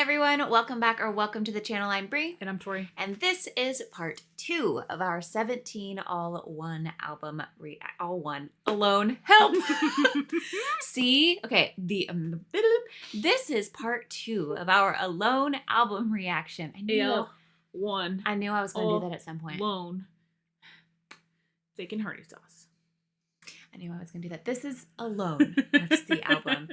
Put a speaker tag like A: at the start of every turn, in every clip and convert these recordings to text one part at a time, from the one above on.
A: everyone, welcome back or welcome to the channel. I'm Bri.
B: And I'm Tori.
A: And this is part 2 of our 17 Al1 album, Al1, Alone, help! See? Okay, this is part 2 of our Alone album reaction.
B: Al1.
A: I knew I was going to do that at some point.
B: Alone. Steak and hearty sauce.
A: I knew I was going to do that. This is Alone. That's the album.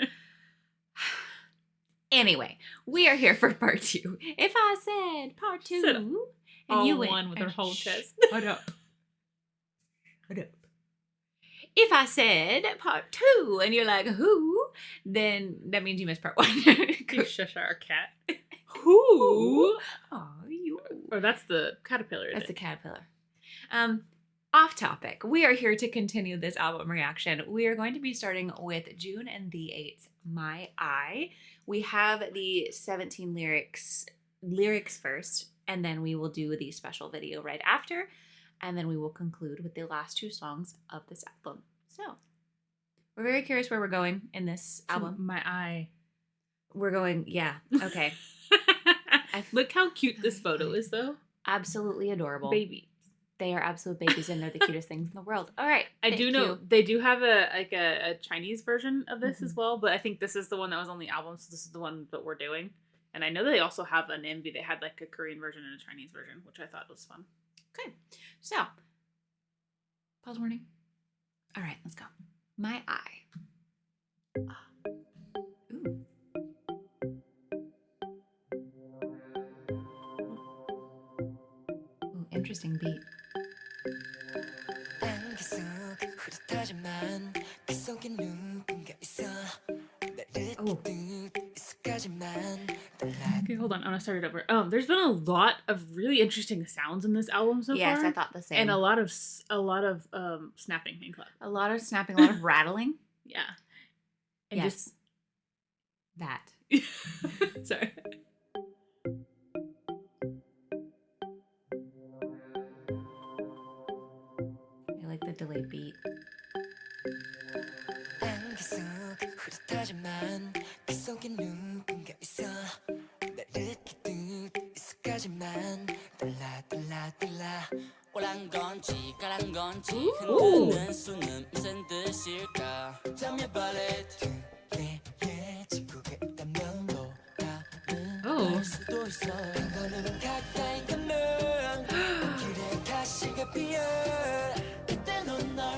A: Anyway, we are here for part 2. If I said part 2, and you went
B: with her whole chest.
A: Shut up. Shut up. If I said part 2, and you're like, who? Then that means you missed part 1.
B: You shush our cat. Who?
A: Oh, you.
B: Or that's the caterpillar.
A: That's the caterpillar. Off topic. We are here to continue this album reaction. We are going to be starting with June and the 8th, My Eye. We have the 17 lyrics first, and then we will do the special video right after, and then we will conclude with the last 2 songs of this album. So, we're very curious where we're going in this album.
B: My Eye.
A: We're going, yeah, okay.
B: Look how cute this photo is, though.
A: Absolutely adorable.
B: Baby.
A: They are absolute babies, and they're the cutest things in the world. All right.
B: I do know they do have a Chinese version of this as well, but I think this is the one that was on the album, so this is the one that we're doing. And I know they also have an MV. They had like a Korean version and a Chinese version, which I thought was fun.
A: Okay. So, pause warning. All right, let's go. My Eye. Ooh. Ooh, interesting beat. Oh.
B: Okay, hold on. I'm gonna start it over. There's been a lot of really interesting sounds in this album so far.
A: Yes, I thought the same.
B: And a lot of snapping and clap.
A: A lot of snapping, a lot of rattling.
B: Yeah. And
A: yes. That.
B: Sorry.
A: I like the delay beat.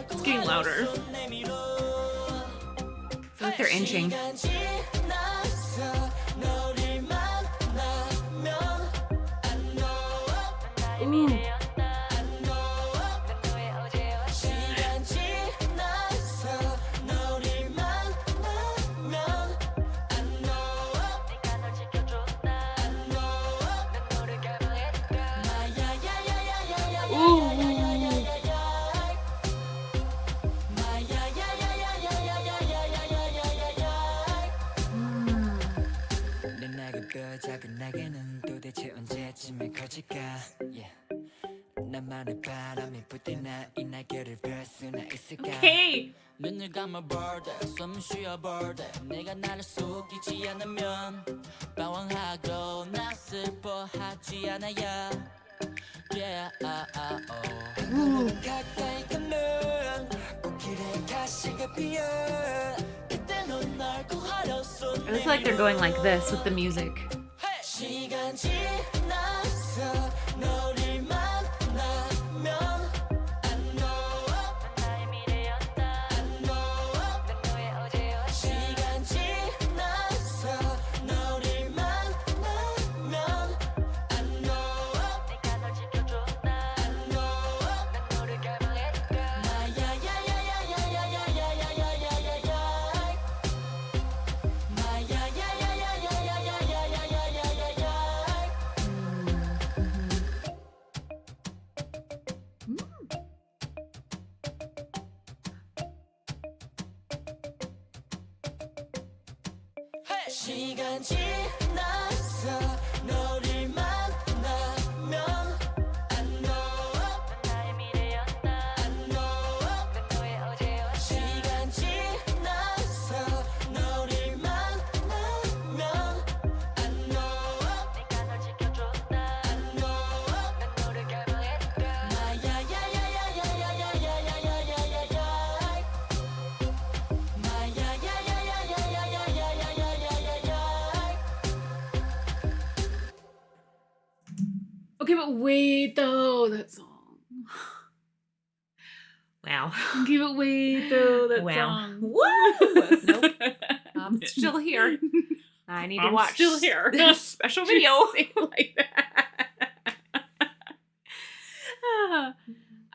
B: It's getting louder.
A: I feel like they're inching.
B: Ooh. Okay.
C: 눈을 감아볼 때 숨 쉬어볼 때 내가 나를 속이지 않으면 방황하고 나 슬퍼하지 않아야 Yeah 가까이 가면 꽃길에 가시가 피어 그때 넌 날 구하려서
A: I feel like they're going like this with the music.
C: 시간 지나서 너를 만나면 시간 지나서 너를 만나면 I know 나의 미래였다 I know 난 너의 어제였다 시간 지나서 너를 만나면 I know
B: Okay, but wait though, that song.
A: Wow.
B: Okay, but wait though, that
A: Wow.
B: song.
A: Woo! Nope. I'm still here. I need to
B: I'm
A: watch
B: still here.
A: this special video.
B: Say it like that.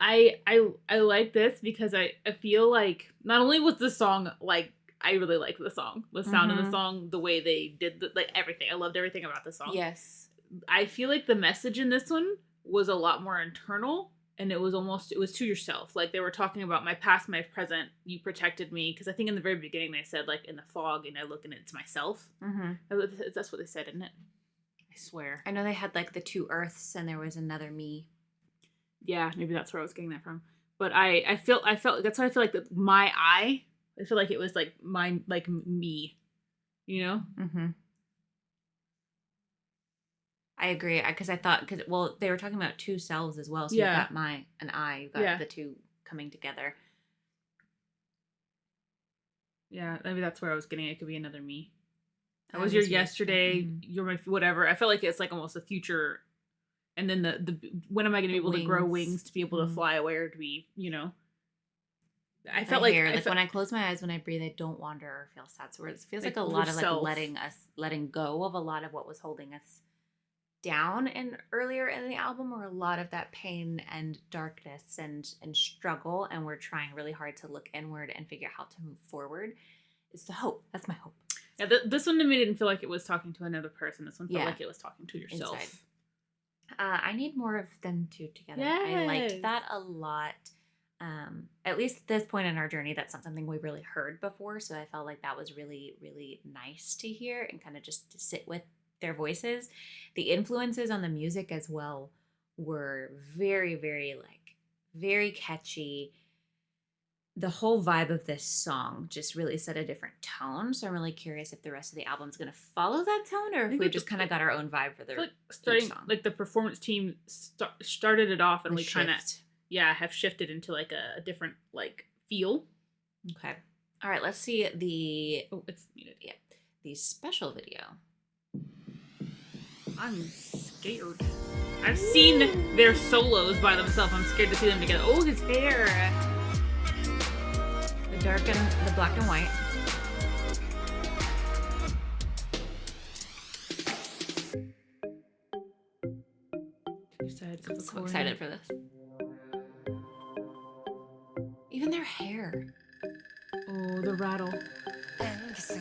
B: I like this because I feel like not only was the song like I really liked the song, the sound of the song, the way they did like everything. I loved everything about the song.
A: Yes.
B: I feel like the message in this one was a lot more internal, and it was to yourself. Like they were talking about my past, my present, you protected me. Because I think in the very beginning they said like in the fog and I look and it's myself.
A: Mm-hmm.
B: That's what they said, isn't it? I swear.
A: I know they had like the two earths and there was another me.
B: Yeah, maybe that's where I was getting that from. But I felt that's why I feel like my I feel like it was like me, you know?
A: Mm-hmm. I agree because they were talking about two selves as well. So
B: Yeah.
A: you got my and I, you got the two coming together.
B: Yeah, maybe that's where I was getting it. It could be another me. I
A: That
B: was your
A: is
B: yesterday.
A: Mhm.
B: You're my whatever. I felt like it's like almost the future, and then the when am I going to be able to grow wings to be able to fly away or to be, you know? I felt like
A: when I close my eyes, when I breathe, I don't wander or feel sad. So it feels like a lot of
B: yourself.
A: like letting go of a lot of what was holding us down earlier in the album, or a lot of that pain and darkness and struggle, and we're trying really hard to look inward and figure out how to move forward. It's the hope. That's my hope.
B: Yeah, this one to me didn't feel like it was talking to another person. This one felt like it was talking to yourself.
A: Inside. I need more of them two together. I liked
B: Yes.
A: that a lot. At least at this point in our journey, that's not something we really heard before. So I felt like that was really, really nice to hear and kind of just to sit with their voices. The influences on the music as well were very, very very catchy. The whole vibe of this song just really set a different tone. So I'm really curious if the rest of the album's going to follow that tone, or if we just kind of got our own vibe for the song.
B: Like the performance team started it off and
A: The
B: we kind of
A: shift.
B: have shifted into like a different like feel.
A: Okay. All right. Let's see the
B: It's muted.
A: Yeah, the special video.
B: I'm scared. I've seen their solos by themselves. I'm scared to see them together. Oh, his hair.
A: The dark and the black and white. I'm so excited for this. Even their hair.
B: Oh, the rattle.
C: 난 계속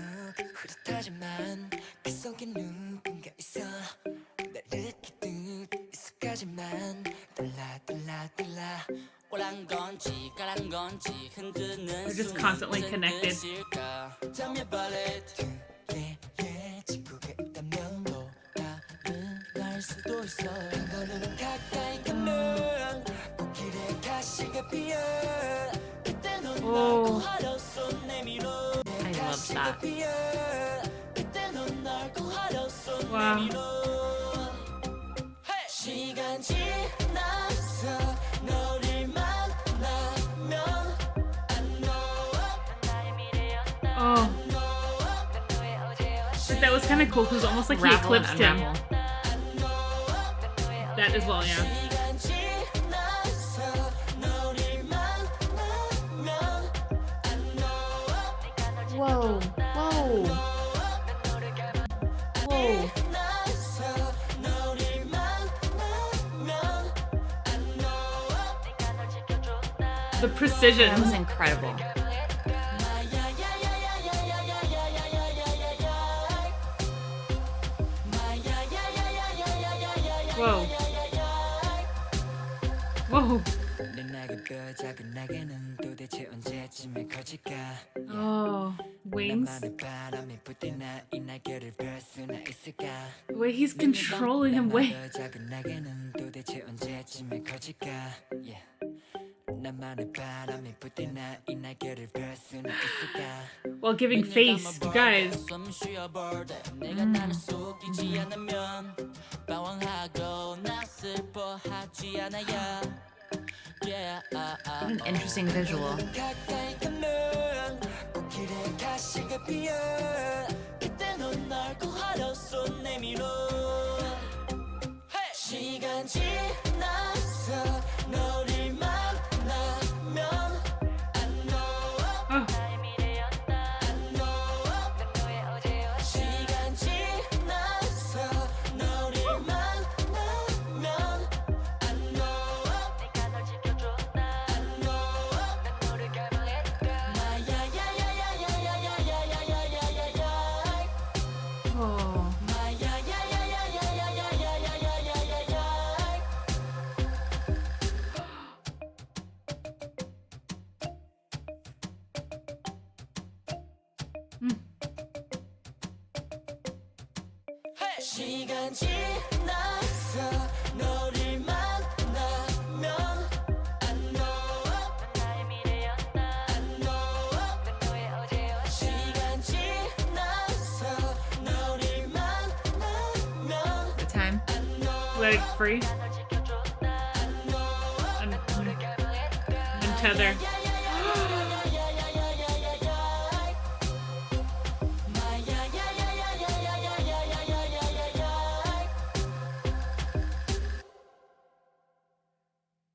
C: 흐릿하지만 그 속에 누군가 있어 날 느끼듯 익숙하지만 달라 오란 건지 까란 건지 흔드는
B: They're just constantly connected.
C: 잠에 발에 지구가 있다면 또 다른 날 수도 있어 한 걸음 가까이 가면 꽃길에 가시가 피어 그때 넌 날 구하러 손 내밀어
A: I love that.
C: 그때 넌 날 구하러 손
B: Wow.
C: 내밀어 시간 지나서 너를 만나면 I know
B: Oh. But that was kind of cool because almost like he
A: Ravel and
B: eclipsed him.
A: unravel.
B: That as well, yeah.
C: 시간 지나서 너를 만나면 I know
A: Whoa. Whoa. Whoa.
C: 지나서 너를 만나면 I know
B: The precision.
A: That was incredible.
B: Whoa. Whoa.
C: 내 나그별 작은 나게는 도대체 언제쯤에 커질까
B: Oh, wings.
C: 나만의 바람이 불 때 나 이 날개를 펼 수나 있을까
B: The way he's controlling him. Wait.
C: 나그별 작은 나게는 도대체 언제쯤에 커질까 yeah. 나만의 바람이 불 때 나 이 날개를 펼 수나 있을까
B: While giving face, you guys.
C: 숨 쉬어볼 때 내가 나를 속이지 않으면 방황하고 나 슬퍼하지 않아야 yeah,
A: What an interesting visual.
C: 가까이 가면 꽃길에 가시가 피어 그때 넌 날 구하러 손 내밀어 시간 지나서 시간 지나서 너를 만나면 I know 나의 미래였다 I know 너의 어제였다 시간 지나서 너를 만나면
A: The time.
B: Let it free. And tether.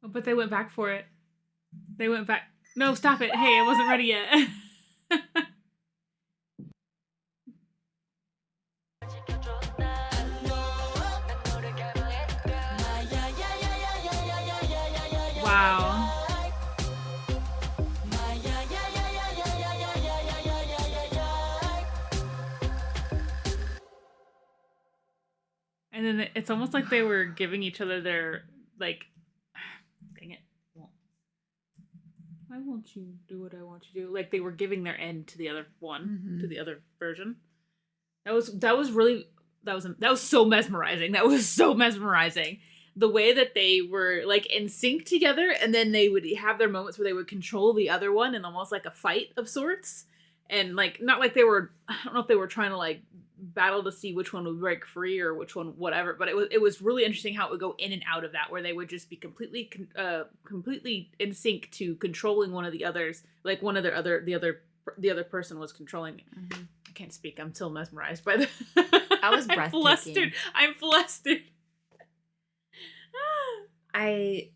B: But they went back for it. They went back. No, stop it. Hey, I wasn't ready yet. Wow. And then it's almost like they were giving each other their, like, dang it. Why won't you do what I want you to do? Like they were giving their end to the other one, to the other version. That was so mesmerizing. That was so mesmerizing. The way that they were like in sync together, and then they would have their moments where they would control the other one in almost like a fight of sorts. And like not like they were, I don't know if they were trying to like battle to see which one would break free or which one whatever, but it was really interesting how it would go in and out of that, where they would just be completely in sync to controlling one of the others, like one of the other person was controlling. I can't speak. I'm still mesmerized by the.
A: That was breathtaking.
B: I'm flustered.
A: I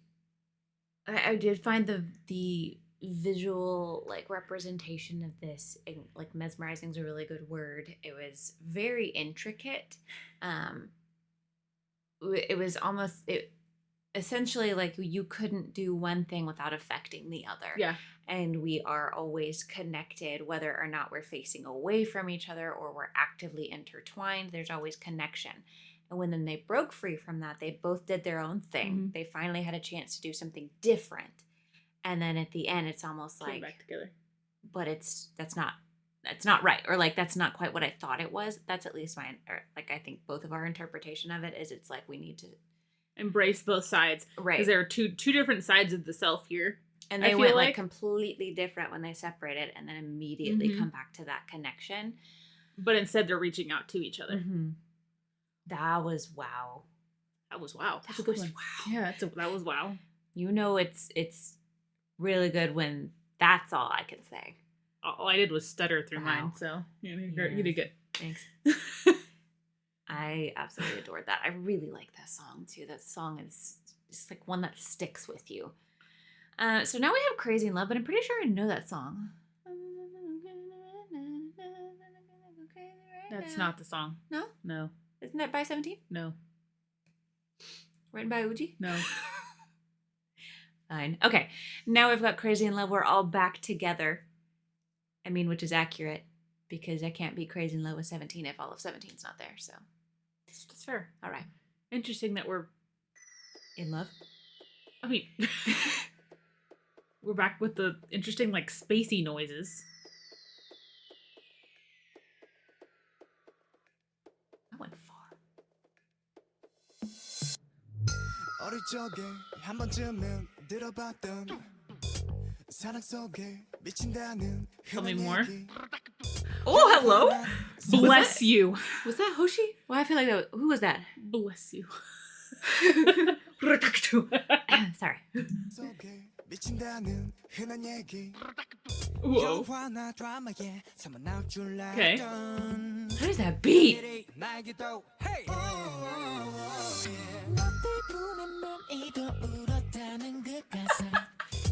A: did find the visual like representation of this, like mesmerizing is a really good word. It was very intricate. It was almost essentially like you couldn't do one thing without affecting the other.
B: Yeah.
A: And we are always connected, whether or not we're facing away from each other or we're actively intertwined. There's always connection. And when then they broke free from that, they both did their own thing. They finally had a chance to do something different. And then at the end, it's almost like,
B: back together.
A: But that's not right. Or like, that's not quite what I thought it was. That's at least I think both of our interpretation of it is it's like we need to
B: embrace both sides.
A: Right.
B: Because there are two different sides of the self here.
A: And they went like completely different when they separated and then immediately come back to that connection.
B: But instead they're reaching out to each other.
A: That was wow.
B: That was wow. That's
A: That
B: a good
A: was
B: one.
A: wow.
B: Yeah, that was wow.
A: You know it's really good when that's all I can say.
B: All I did was stutter through
A: Wow.
B: mine, so you did good.
A: Thanks. I absolutely adored that. I really like that song too. That song is just like one that sticks with you. So now we have Crazy in Love, but I'm pretty sure I know that song.
B: That's not the song.
A: No?
B: No.
A: Isn't that by 17?
B: No.
A: Written by Uji?
B: No.
A: Fine. Okay. Now we've got Crazy in Love. We're all back together. I mean, which is accurate because I can't be crazy in love with 17 if all of 17's not there. So
B: That's fair.
A: all right.
B: Interesting that we're
A: In love.
B: I mean we're back with the interesting like spacey noises.
A: That went far.
C: 어릴 적에 한 번쯤은 들어봤던 사랑 속에 미친다는
B: Tell me more.
A: Oh, hello.
B: Bless you.
A: Was that Hoshi? Well, I feel like that. Who was that?
B: Bless you.
A: Sorry.
C: 속에 미친다는 흔한 얘기
B: Whoa.
C: 영화나 드라마에 삼아 나올 줄
B: Okay.
C: 알았던
A: What is that beat?
C: 일이 나에게도 hey. 너 때문에 넌 이도 울었다는 그 가사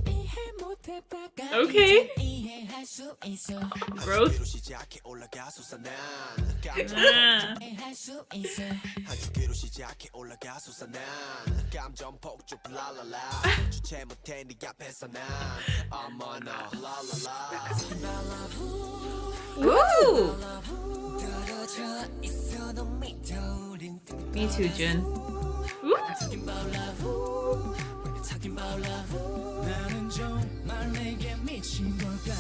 C: 이해 못했다가
B: Okay.
C: 이해할 수 있어
B: Growth.
C: 시작해 올라가 솟아난
B: Ah.
C: 이해할 수 있어 한 주기로 시작해 올라가 솟아난 감정 폭죽 랄랄라 주체 못해 네 앞에서 난 어머나 랄랄라
A: Ooh.
C: 떨어져 있어도 믿어 우린
A: Me too, Jun.
C: Talking about love, talking about love. 나는 정말 내게 미친 걸까?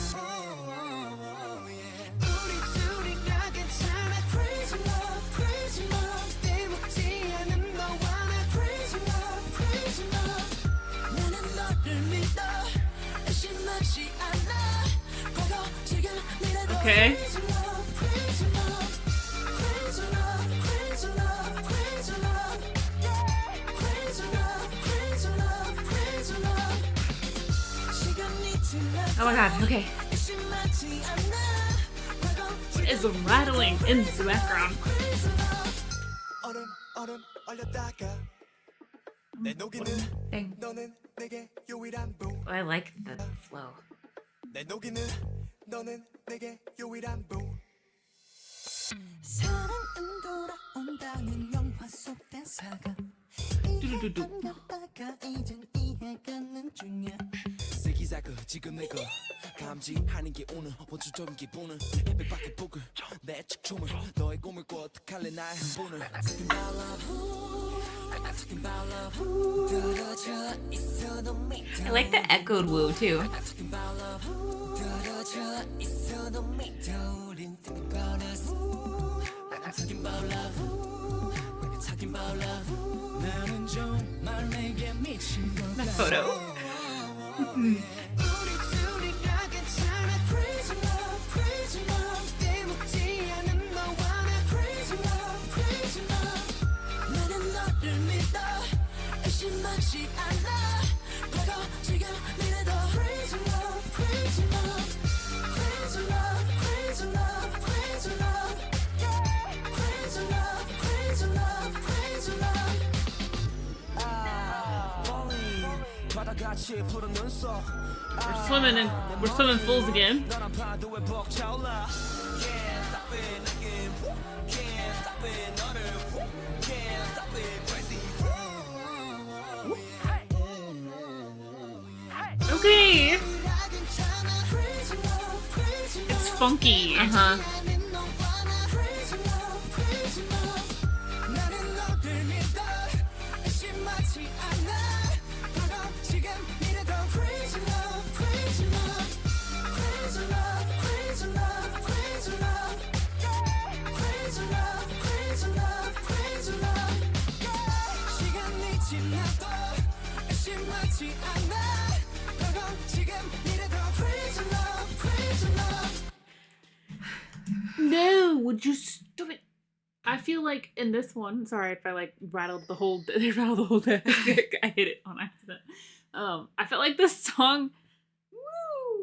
C: 우리 둘이가 괜찮아. Crazy love, crazy love.
B: Okay.
A: Oh my god, okay.
B: What is rattling in the background?
A: Dang. Oh, I like the flow. I like the echoed woo too. That photo.
B: We're swimming fools again. Okay. It's funky.
A: Uh-huh.
B: No, would you stop it? I feel like in this one, sorry if I like rattled the whole desk. I hit it on accident. I felt like this song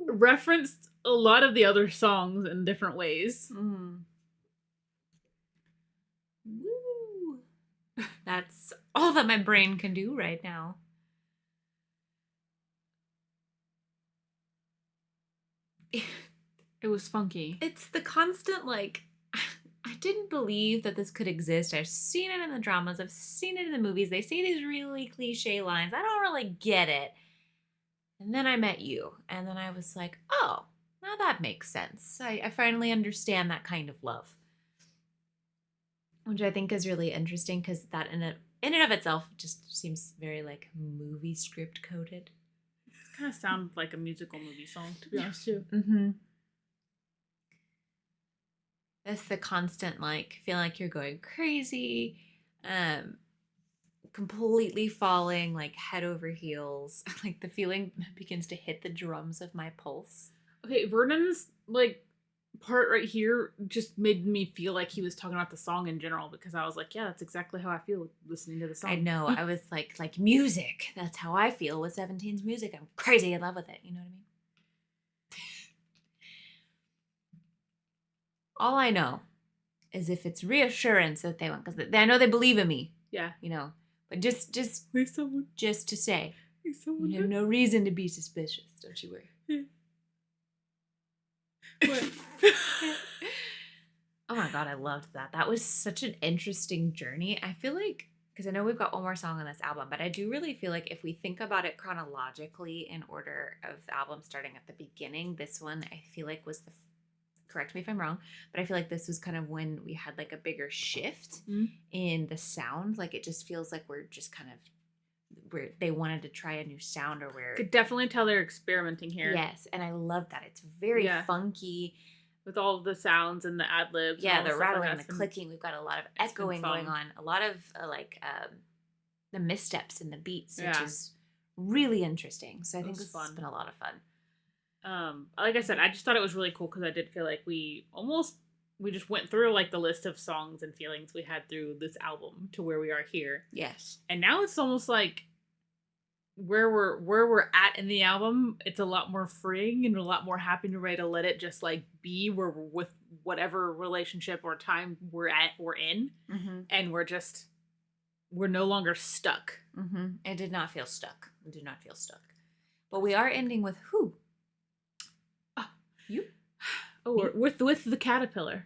B: referenced a lot of the other songs in different ways.
A: Mm. Woo. That's all that my brain can do right now.
B: It was funky.
A: It's the constant, like, I didn't believe that this could exist. I've seen it in the dramas. I've seen it in the movies. They say these really cliche lines. I don't really get it. And then I met you. And then I was like, oh, now that makes sense. I finally understand that kind of love. Which I think is really interesting because that in and of itself just seems very, like, movie script coded.
B: It kind of sounds like a musical movie song, to be honest, too.
A: Mm-hmm. It's the constant, like, feeling like you're going crazy, completely falling, like, head over heels. Like, the feeling begins to hit the drums of my pulse.
B: Okay, Vernon's, like, part right here just made me feel like he was talking about the song in general, because I was like, yeah, that's exactly how I feel listening to the song.
A: I know. I was like music. That's how I feel with 17's music. I'm crazy in love with it. You know what I mean? All I know is if it's reassurance that they want, because I know they believe in me.
B: Yeah.
A: You know, but just
B: Please someone.
A: just to say,
B: Please someone.
A: you have no reason to be suspicious. Don't you worry.
B: Yeah. What?
A: Oh my god, I loved that. That was such an interesting journey. I feel like, because I know we've got one more song on this album, but I do really feel like if we think about it chronologically in order of the album starting at the beginning, this one I feel like was correct me if I'm wrong, but I feel like this was kind of when we had like a bigger shift in the sound. Like it just feels like we're just kind of where they wanted to try a new sound, or where
B: Could definitely tell they're experimenting here.
A: Yes, and I love that. It's very funky
B: with all of the sounds and the ad libs.
A: Yeah,
B: and
A: the
B: all
A: rattling
B: like
A: and the clicking. We've got a lot of echoing going on. A lot of the missteps in the beats, which is really interesting. So I think this has been a lot of fun.
B: Like I said, I just thought it was really cool because I did feel like we just went through like the list of songs and feelings we had through this album to where we are here.
A: Yes.
B: And now it's almost like where we're at in the album, it's a lot more freeing and a lot more happy to ready to let it just like be where we're with whatever relationship or time we're in.
A: Mm-hmm.
B: And we're no longer stuck.
A: Mm-hmm. It did not feel stuck. It did not feel stuck. But we are ending with who? You?
B: Oh, with the caterpillar.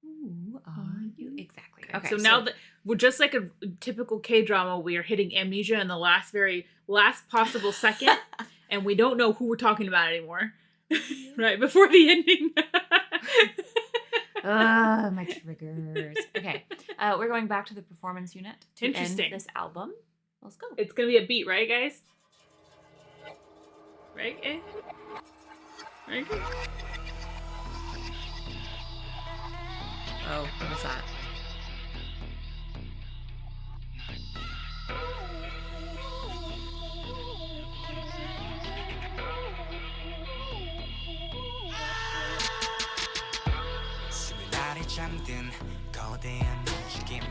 A: Who are you? Exactly. Okay.
B: So now that we're just like a typical K-drama, we are hitting amnesia in the very last possible second, and we don't know who we're talking about anymore. Right before the ending.
A: My triggers. Okay. We're going back to the performance unit to end this album. Let's go.
B: It's gonna be a beat, right, guys? Right? Eh? Right?
A: Oh, what was that?
C: 스물날에 잠든 거대한 움직임이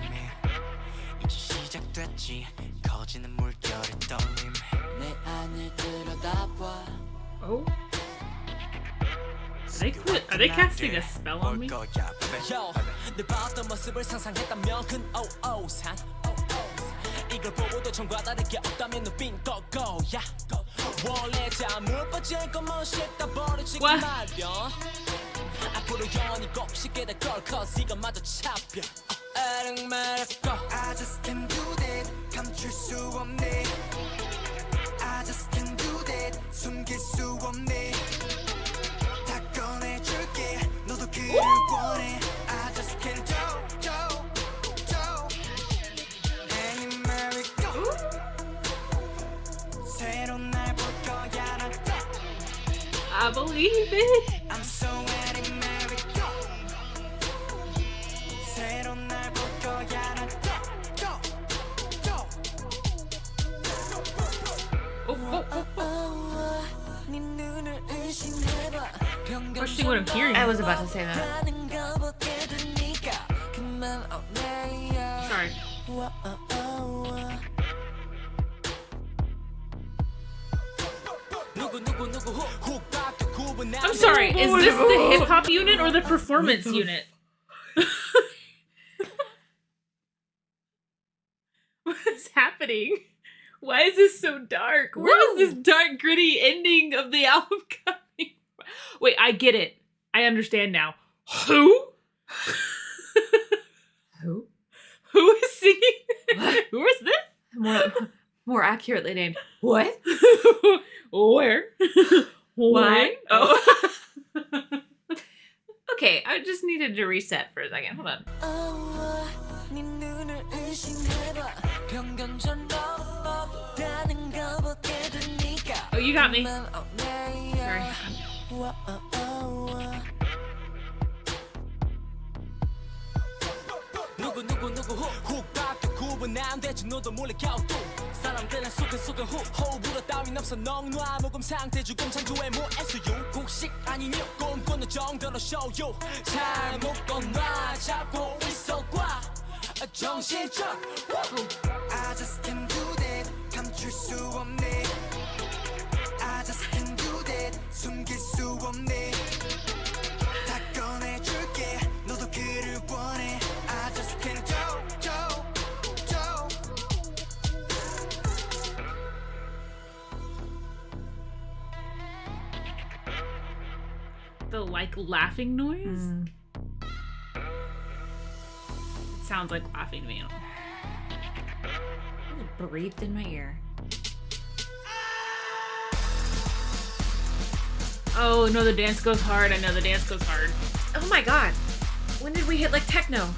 C: 이제 시작됐지 커지는 물결의 떨림 내 안을 들여다봐
B: Oh. Are they casting a spell on me?
C: 내 봤던 모습을 상상했다면 큰 오오산 이걸 보고도 전과 다르게 없다면 너 빈 거고야 원래 다 물 빠질 것만 쉽다 버리지 말려 앞으로 영원히 꼭 쉽게 될 걸 cause 이건 마저 차별 아랑말했고 I just can't do that 감출 수 없네 I just can't do that 숨길 수 없네 다 꺼내줄게 너도 그를 원해 I just can't do Anywhere we go 새로운 날 볼 거야 난
B: I believe it.
C: I'm so anywhere we go 새로운 날 볼 거야 난
B: Questioning what I'm hearing.
A: I was about to say that.
B: Sorry. I'm sorry. Is this the hip hop unit or the performance unit? What is happening? Why is this so dark? Where is this dark, gritty ending of the album coming from? Wait, I get it. I understand now. Who?
A: Who?
B: Who is singing?
A: What?
B: Who is this?
A: More accurately named. What?
B: Where?
A: Why?
B: Oh.
A: Okay, I just needed to reset for a second. Hold on.
B: Oh, you got me. Sorry.
C: 사람들은 수근수근 호흡으로 따윈 없어 넉놓아 모금 상태 죽음 창조의 무에서요 곡식 아니며 꿈꾸는 정도로 쇼요 잘 묶어놔 잡고 있어봐 정신적 I just can't do that 감출 수 없네 I just can't do that 숨길 수 없네 다 꺼내줄게 너도 그를 원해 I just can't do
B: The like laughing noise? It sounds like laughing to me.
A: It breathed in my ear.
B: Oh no, the dance goes hard. I know the dance goes hard.
A: Oh my god. When did we hit like techno?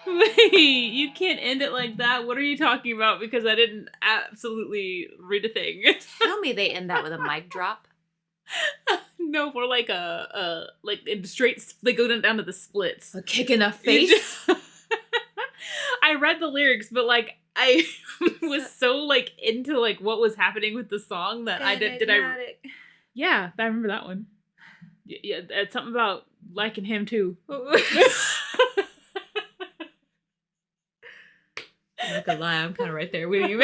B: Wait, you can't end it like that. What are you talking about? Because I didn't absolutely read a thing.
A: Tell me they end that with a mic drop.
B: No, more like like in straight. They go down to the splits.
A: A kick in the face.
B: I read the lyrics, but like I was so like into like what was happening with the song that I did. Yeah, I remember that one. Yeah, it's something about liking him too.
A: I'm not gonna lie, I'm kind of right there with you.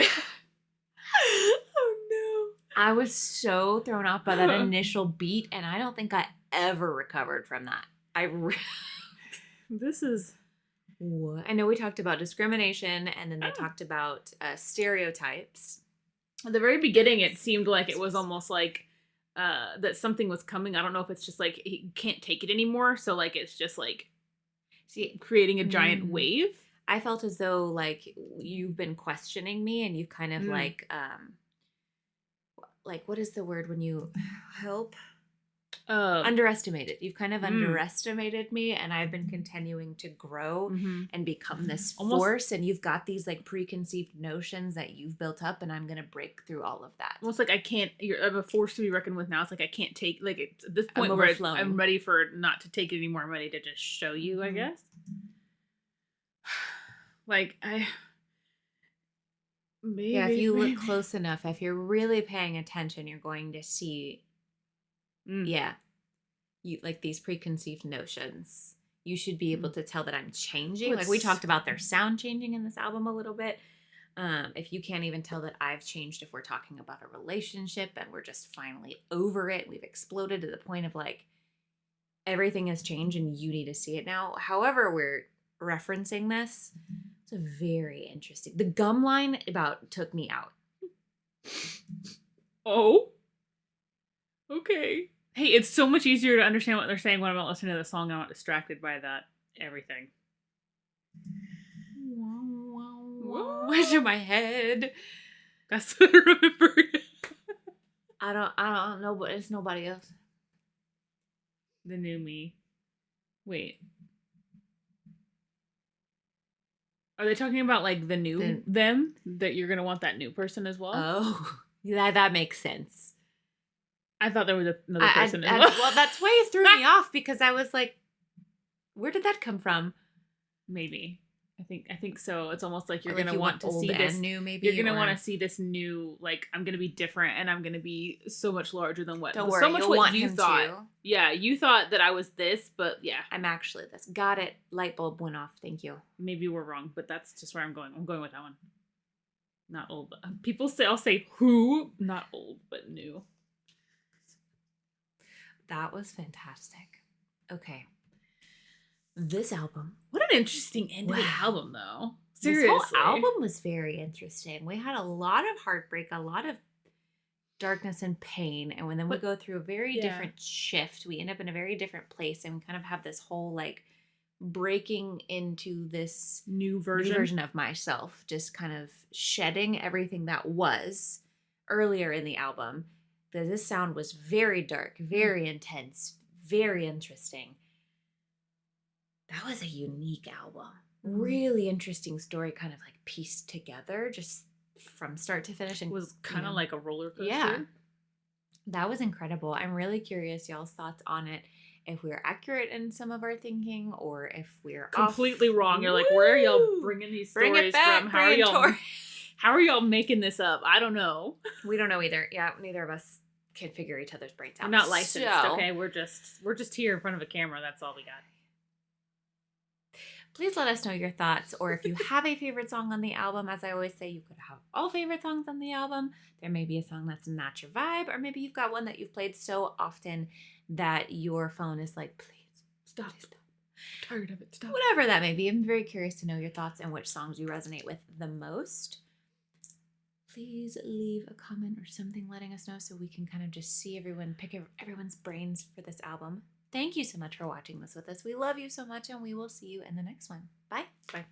B: Oh no.
A: I was so thrown off by that initial beat, and I don't think I ever recovered from that.
B: This is...
A: I know we talked about discrimination, and then they talked about stereotypes.
B: At the very beginning, it seemed like it was almost like that something was coming. I don't know if it's just like he can't take it anymore, so like it's just like creating a giant wave.
A: I felt as though like you've been questioning me, and you've kind of like what is the word when you help? Underestimated. You've kind of underestimated me, and I've been continuing to grow and become this force, and you've got these like preconceived notions that you've built up, and I'm going to break through all of that.
B: Almost like I can't, I'm a force to be reckoned with now. It's like I can't take, like it's at this point where I'm ready for not to take it anymore. I'm ready to just show you, I guess. Like maybe,
A: if you look close enough, if you're really paying attention, you're going to see you like these preconceived notions. You should be able to tell that I'm changing. Like we talked about their sound changing in this album a little bit. If you can't even tell that I've changed, if we're talking about a relationship and we're just finally over it, we've exploded to the point of like everything has changed and you need to see it now. However we're referencing this, it's a very interesting. The gum line about took me out.
B: Oh, okay. Hey, it's so much easier to understand what they're saying when I'm not listening to the song. I'm not distracted by that everything.
A: What's in my head?
B: That's what I remember.
A: I don't know, but it's nobody else.
B: The new me. Wait. Are they talking about like the new them? That you're gonna want that new person as well?
A: Oh, that makes sense.
B: I thought there was another person as well.
A: Well, that's why it threw me off, because I was like, where did that come from?
B: Maybe. I think so. It's almost like you're gonna want to see this
A: new, maybe
B: you're gonna want to see this new, like I'm gonna be different and I'm gonna be so much larger than what.
A: Don't worry,
B: so much
A: you'll
B: what
A: want
B: you
A: him
B: thought.
A: to.
B: Yeah, you thought that I was this, but yeah,
A: I'm actually this. Got it. Light bulb went off. Thank you.
B: Maybe we're wrong, but that's just where I'm going. I'm going with that one. Not old. People say I'll say who, not old, but new.
A: That was fantastic. Okay. This album.
B: What an interesting end to the album, though. Seriously.
A: This whole album was very interesting. We had a lot of heartbreak, a lot of darkness and pain. And then we go through a very different shift. We end up in a very different place, and we kind of have this whole like breaking into this
B: new version
A: of myself, just kind of shedding everything that was earlier in the album. This sound was very dark, very intense, very interesting. That was a unique album. Really interesting story, kind of like pieced together just from start to finish. And
B: it was kind of like a roller coaster.
A: Yeah. That was incredible. I'm really curious y'all's thoughts on it. If we're accurate in some of our thinking, or if we're
B: completely wrong. You're like, where are y'all bringing these stories from? How are y'all making this up? I don't know.
A: We don't know either. Yeah, neither of us can figure each other's brains out.
B: We're not licensed, okay? We're just here in front of a camera. That's all we got.
A: Please let us know your thoughts, or if you have a favorite song on the album. As I always say, you could have all favorite songs on the album. There may be a song that's not your vibe, or maybe you've got one that you've played so often that your phone is like, please stop.
B: I'm tired of it. Stop.
A: Whatever that may be. I'm very curious to know your thoughts and which songs you resonate with the most. Please leave a comment or something letting us know so we can kind of just see pick everyone's brains for this album. Thank you so much for watching this with us. We love you so much, and we will see you in the next one. Bye.
B: Bye.